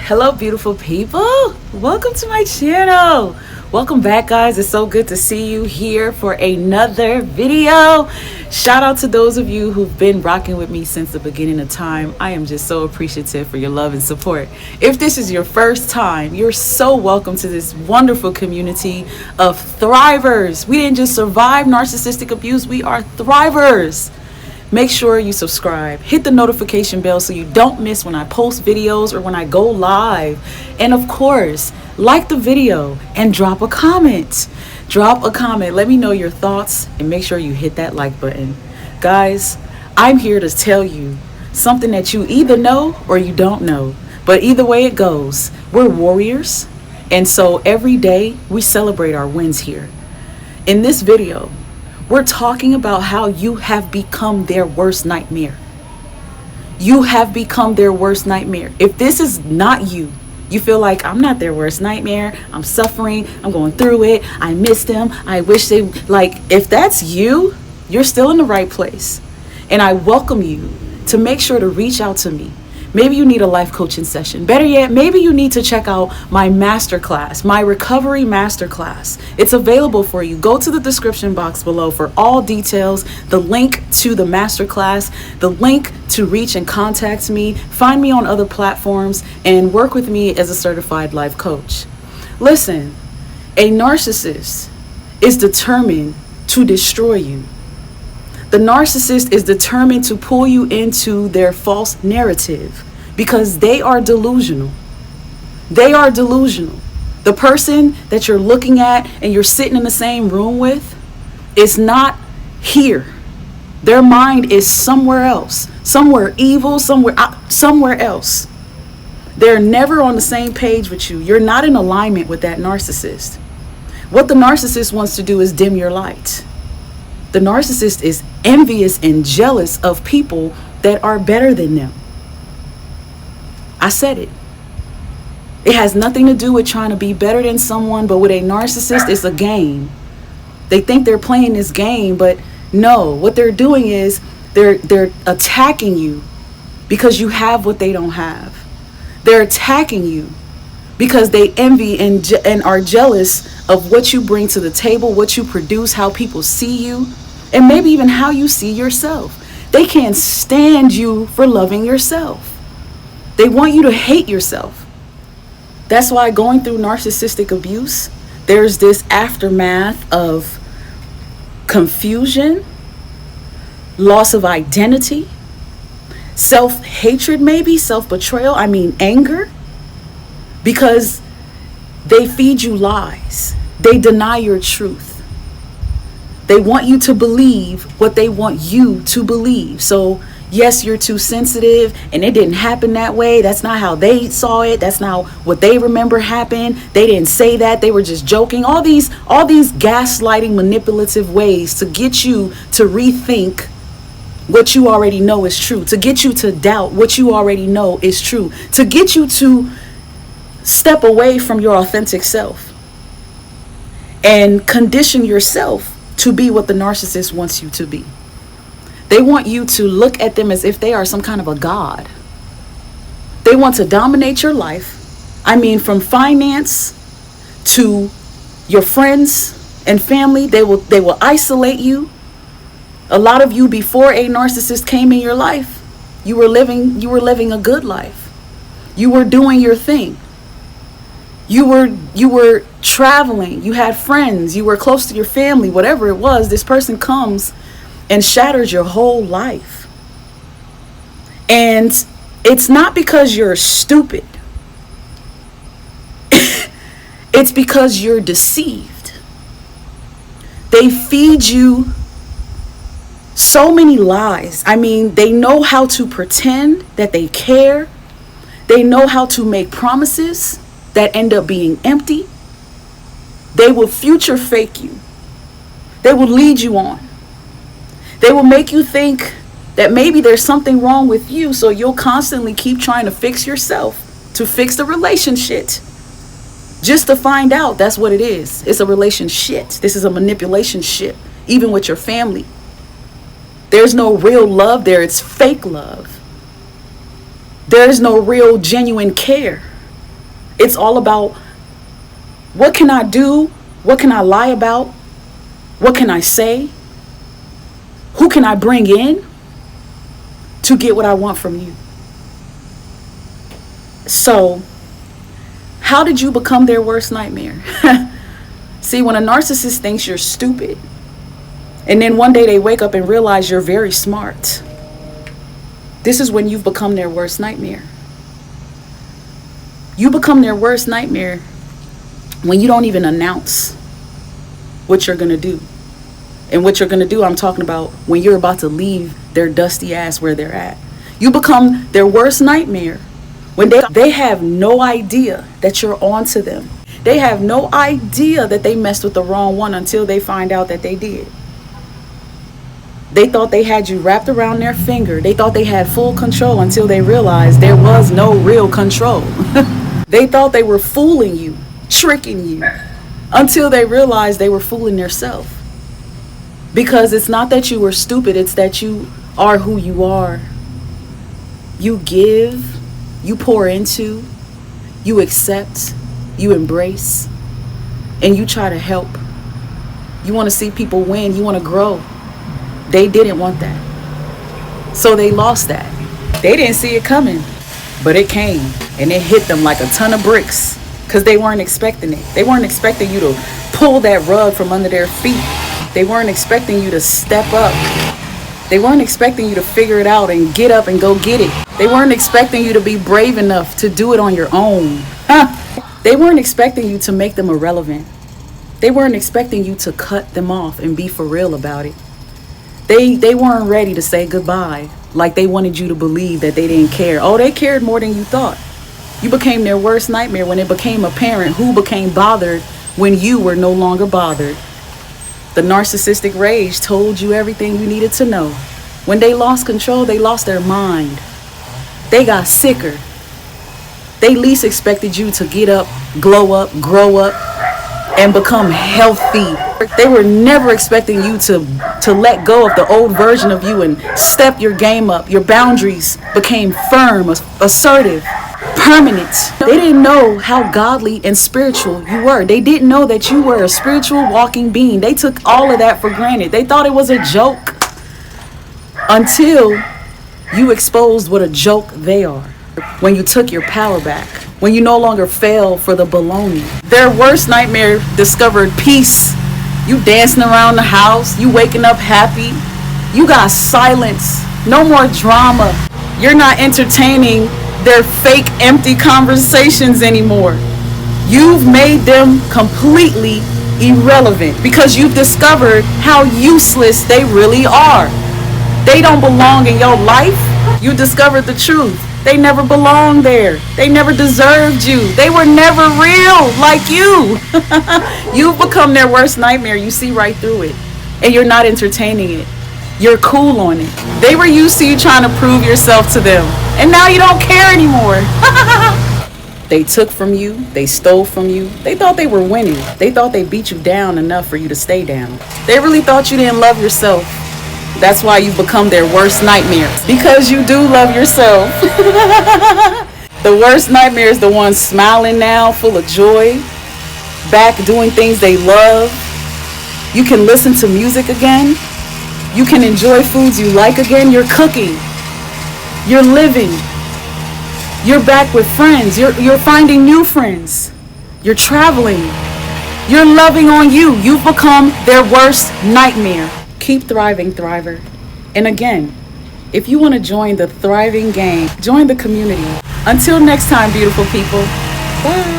Hello, beautiful people. Welcome to my channel. Welcome back, guys. It's so good to see you here for another video. Shout out to those of you who've been rocking with me since the beginning of time. I am just so appreciative for your love and support. If this is your first time, you're so welcome to this wonderful community of thrivers. We didn't just survive narcissistic abuse, we are thrivers. Make sure you subscribe, hit the notification bell so you don't miss when I post videos or when I go live. And of course, like the video and drop a comment. Let me know your thoughts and make sure you hit that like button. Guys, I'm here to tell you something that you either know or you don't know. But either way it goes, we're warriors. And so every day we celebrate our wins here. In this video, we're talking about how you have become their worst nightmare. You have become their worst nightmare. If this is not you, you feel like I'm not their worst nightmare, I'm suffering, I'm going through it, I miss them, I wish they, if that's you, you're still in the right place. And I welcome you to make sure to reach out to me. Maybe you need a life coaching session. Better yet, maybe you need to check out my masterclass, my recovery masterclass. It's available for you. Go to the description box below for all details, the link to the masterclass, the link to reach and contact me, find me on other platforms, and work with me as a certified life coach. Listen, a narcissist is determined to destroy you. The narcissist is determined to pull you into their false narrative because they are delusional. They are delusional. The person that you're looking at and you're sitting in the same room with is not here. Their mind is somewhere else, somewhere evil, somewhere else. They're never on the same page with you. You're not in alignment with that narcissist. What the narcissist wants to do is dim your light. The narcissist is envious and jealous of people that are better than them. I said it. It has nothing to do with trying to be better than someone, but with a narcissist, it's a game. They think they're playing this game, but no, what they're doing is they're attacking you because you have what they don't have. They're attacking you because they envy and are jealous of what you bring to the table, what you produce, how people see you, and maybe even how you see yourself. They can't stand you for loving yourself. They want you to hate yourself. That's why going through narcissistic abuse, there's this aftermath of confusion, loss of identity, self-hatred, maybe self-betrayal, anger, because they feed you lies. They deny your truth. They want you to believe what they want you to believe. So yes, you're too sensitive and it didn't happen that way. That's not how they saw it. That's not what they remember happened. They didn't say that. They were just joking. All these gaslighting, manipulative ways to get you to rethink what you already know is true, to get you to doubt what you already know is true, to get you to step away from your authentic self and condition yourself to be what the narcissist wants you to be. They want you to look at them as if they are some kind of a god. They want to dominate your life. From finance to your friends and family, they will isolate you. A lot of you, before a narcissist came in your life, you were living a good life. You were doing your thing. You were traveling, you had friends, you were close to your family, whatever it was. This person comes and shatters your whole life. And it's not because you're stupid. It's because you're deceived. They feed you so many lies. They know how to pretend that they care. They know how to make promises that end up being empty. They will future fake you. They will lead you on. They will make you think that maybe there's something wrong with you, so you'll constantly keep trying to fix yourself, to fix the relationship, just to find out that's what it is. It's a relationship. This is a manipulation ship, even with your family. There's no real love there. It's fake love. There's no real genuine care. It's all about, what can I do? What can I lie about? What can I say? Who can I bring in to get what I want from you? So, how did you become their worst nightmare? See, when a narcissist thinks you're stupid, and then one day they wake up and realize you're very smart, this is when you've become their worst nightmare. You become their worst nightmare when you don't even announce what you're going to do. And what you're going to do, I'm talking about when you're about to leave their dusty ass where they're at. You become their worst nightmare when they have no idea that you're on to them. They have no idea that they messed with the wrong one until they find out that they did. They thought they had you wrapped around their finger. They thought they had full control until they realized there was no real control. They thought they were fooling you, tricking you, until they realized they were fooling themselves. Because it's not that you were stupid, it's that you are who you are. You give, you pour into, you accept, you embrace, and you try to help. You want to see people win, you want to grow. They didn't want that. So they lost that. They didn't see it coming, but it came, and it hit them like a ton of bricks because they weren't expecting it. They weren't expecting you to pull that rug from under their feet. They weren't expecting you to step up. They weren't expecting you to figure it out and get up and go get it. They weren't expecting you to be brave enough to do it on your own. They weren't expecting you to make them irrelevant. They weren't expecting you to cut them off and be for real about it. They weren't ready to say goodbye like they wanted you to believe that they didn't care. Oh, they cared more than you thought. You became their worst nightmare when it became apparent who became bothered when you were no longer bothered. The narcissistic rage told you everything you needed to know. When they lost control, they lost their mind. They got sicker. They least expected you to get up, glow up, grow up, and become healthy. They were never expecting you to let go of the old version of you and step your game up. Your boundaries became firm, assertive, permanent. They didn't know how godly and spiritual you were. They didn't know that you were a spiritual walking being. They took all of that for granted. They thought it was a joke until you exposed what a joke they are. When you took your power back, when you no longer fell for the baloney. Their worst nightmare discovered peace. You dancing around the house, you waking up happy. You got silence, no more drama. You're not entertaining their fake empty conversations anymore. You've made them completely irrelevant because you've discovered how useless they really are. They don't belong in your life. You discovered the truth. They never belonged there. They never deserved you. They were never real like you. You've become their worst nightmare. You see right through it. And you're not entertaining it. You're cool on it. They were used to you trying to prove yourself to them. And now you don't care anymore. They took from you. They stole from you. They thought they were winning. They thought they beat you down enough for you to stay down. They really thought you didn't love yourself. That's why you've become their worst nightmare. Because you do love yourself. The worst nightmare is the one smiling now, full of joy, back doing things they love. You can listen to music again. You can enjoy foods you like again. You're cooking. You're living. You're back with friends. You're finding new friends. You're traveling. You're loving on you. You've become their worst nightmare. Keep thriving, thriver. And again, if you want to join the thriving gang, join the community. Until next time, beautiful people. Bye.